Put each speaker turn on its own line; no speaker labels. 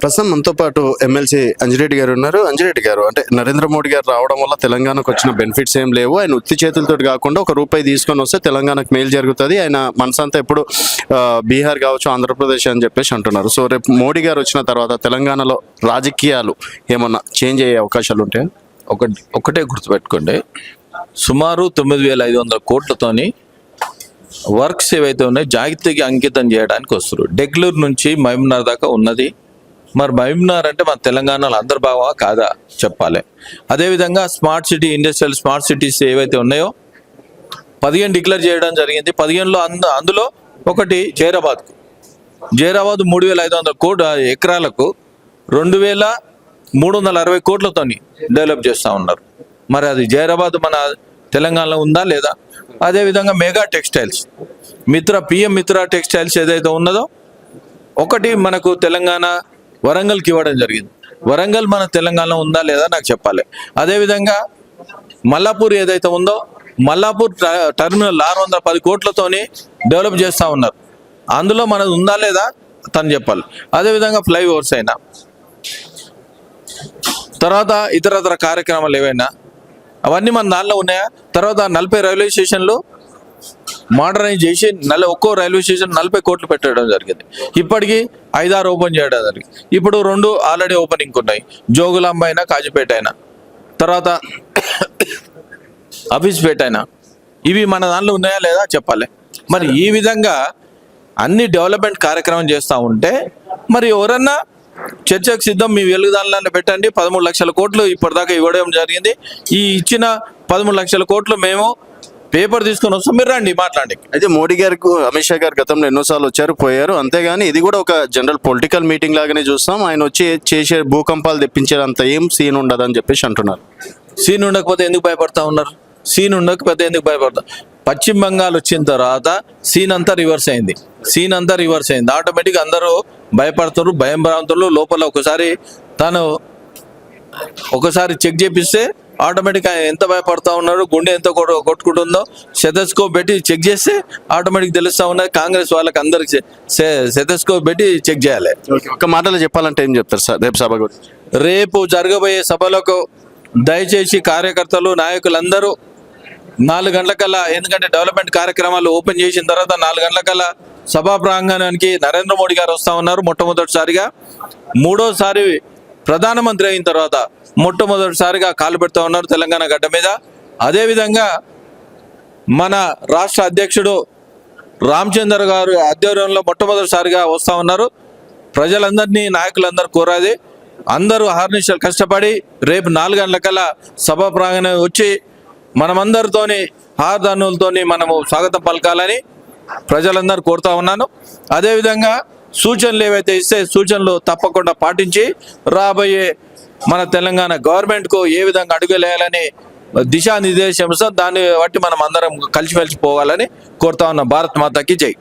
ప్రస్తుతం మనతో పాటు ఎమ్మెల్సీ అంజిరెడ్డి గారు ఉన్నారు. అంజిరెడ్డి గారు, అంటే నరేంద్ర మోడీ గారు రావడం వల్ల తెలంగాణకు వచ్చిన బెనిఫిట్స్ ఏం లేవు. ఆయన ఉత్తి చేతులతో కాకుండా ₹1 తీసుకొని వస్తే తెలంగాణకు మేలు జరుగుతుంది. ఆయన మనసంతా ఎప్పుడు బీహార్ కావచ్చు, ఆంధ్రప్రదేశ్ అని చెప్పేసి అంటున్నారు. సో రేపు మోడీ గారు వచ్చిన తర్వాత తెలంగాణలో రాజకీయాలు ఏమన్నా చేంజ్ అయ్యే అవకాశాలు ఉంటాయా?
ఒకటే గుర్తుపెట్టుకోండి, సుమారు 9,500 కోట్లతోని వర్క్స్ ఏవైతే ఉన్నాయో జాగ్రత్తగా అంకితం చేయడానికి వస్తారు. డెగ్లూరు నుంచి మహబూబ్నగర్ దాకా ఉన్నది. మరి మహబూబ్నగర్ అంటే మన తెలంగాణలో అంతర్భావమా కాదా చెప్పాలి. అదేవిధంగా smart city, industrial smart cities ఏవైతే ఉన్నాయో 15 డిక్లేర్ చేయడం జరిగింది. 15లో అందులో ఒకటి జైరాబాద్కు. జైరాబాద్ 3,500 ఎకరాలకు 2,360 కోట్లతోని డెవలప్ చేస్తూ ఉన్నారు. మరి అది జైరాబాద్ మన తెలంగాణలో ఉందా లేదా? అదేవిధంగా మెగా టెక్స్టైల్స్ పిఎం మిత్ర టెక్స్టైల్స్ ఏదైతే ఉన్నదో ఒకటి మనకు తెలంగాణ వరంగల్కి ఇవ్వడం జరిగింది. వరంగల్ మన తెలంగాణలో ఉందా లేదా నాకు చెప్పాలి. అదేవిధంగా మల్లాపూర్ ఏదైతే ఉందో మల్లాపూర్ టర్మినల్ 610 కోట్లతోని డెవలప్ చేస్తూ ఉన్నారు. అందులో మనది ఉందా లేదా తను చెప్పాలి. అదేవిధంగా ఫ్లైఓవర్స్ అయినా, తర్వాత ఇతరతర కార్యక్రమాలు ఏవైనా అవన్నీ మన దానిలో ఉన్నాయా? తర్వాత 40 రైల్వే స్టేషన్లు మోడర్నైజ్ చేసి ఒక్కో రైల్వే స్టేషన్ 40 కోట్లు పెట్టడం జరిగింది. ఇప్పటికీ 5-6 ఓపెన్ చేయడం జరిగింది. ఇప్పుడు 2 ఆల్రెడీ ఓపెనింగ్ ఉన్నాయి, జోగులాంబ అయినా కాజీపేట అయినా, తర్వాత అఫీస్పేట అయినా. ఇవి మన దానిలో ఉన్నాయా లేదా చెప్పాలి. మరి ఈ విధంగా అన్ని డెవలప్మెంట్ కార్యక్రమం చేస్తూ ఉంటే మరి ఎవరన్నా చర్చకు సిద్ధం, మీ వెలుగుదానిలో పెట్టండి, 13 లక్షల కోట్లు ఇప్పటిదాకా ఇవ్వడం జరిగింది. ఈ ఇచ్చిన 13 లక్షల కోట్లు మేము పేపర్ తీసుకొని వస్తాం, మీరు రండి మాట్లాడి.
అయితే మోడీ గారికి అమిత్ షా గారు గతంలో ఎన్నోసార్లు వచ్చారు, పోయారు. అంతేగాని ఇది కూడా ఒక జనరల్ పొలిటికల్ మీటింగ్ లాగానే చూస్తాం. ఆయన వచ్చి చేసే భూకంపాలు తెప్పించేంత ఏం సీన్ ఉండదు అని చెప్పేసి అంటున్నారు.
సీన్ ఉండకపోతే ఎందుకు భయపడతా ఉన్నారు? సీన్ ఉండకపోతే ఎందుకు భయపడతా? పశ్చిమ బంగాల్ వచ్చిన తర్వాత సీన్ అంతా రివర్స్ అయింది. ఆటోమేటిక్గా అందరూ భయపడుతున్నారు, భయం భ్రాంతులు లోపల. ఒకసారి చెక్ చేపిస్తే ఆటోమేటిక్గా ఎంత భయపడతా ఉన్నారు, గుండె ఎంత కొట్టుకుంటుందో స్టెథోస్కోప్ పెట్టి చెక్ చేస్తే ఆటోమేటిక్ తెలుస్తూ ఉన్నది. కాంగ్రెస్ వాళ్ళకి అందరికి స్టెథోస్కోప్ పెట్టి చెక్ చేయాలి.
ఒక మాటలో చెప్పాలంటే ఏం చెప్తారు సార్ రేపు సభ గురించి?
రేపు జరగబోయే సభలకు దయచేసి కార్యకర్తలు, నాయకులందరూ 4 గంటలకల్లా, ఎందుకంటే డెవలప్మెంట్ కార్యక్రమాలు ఓపెన్ చేసిన తర్వాత 4 గంటలకల్లా సభా ప్రాంగణానికి నరేంద్ర మోడీ గారు వస్తూ ఉన్నారు. మొట్టమొదటిసారిగా 3వ ప్రధానమంత్రి అయిన తర్వాత మొట్టమొదటిసారిగా కాలు పెడతా ఉన్నారు తెలంగాణ గడ్డ మీద. అదేవిధంగా మన రాష్ట్ర అధ్యక్షుడు రామచంద్ర గారు ఆధ్వర్యంలో మొట్టమొదటిసారిగా వస్తూ ఉన్నారు. ప్రజలందరినీ, నాయకులందరూ కోరాది, అందరూ అహర్నిశలు కష్టపడి రేపు 4 గంటలకల్లా సభా ప్రాంగణం వచ్చి మనమందరితోని హారదానులతోని మనము స్వాగతం పలకాలని ప్రజలందరూ కోరుతా ఉన్నాను. అదేవిధంగా సూచనలు ఏవైతే ఇస్తే సూచనలు తప్పకుండా పాటించి రాబోయే మన తెలంగాణ గవర్నమెంట్కు ఏ విధంగా అడుగులేయాలని దిశానిర్దేశం, దాన్ని బట్టి మనం అందరం కలిసిమెలిసి పోవాలని కోరుతా ఉన్నాం. భారత్ మాతాకి జై.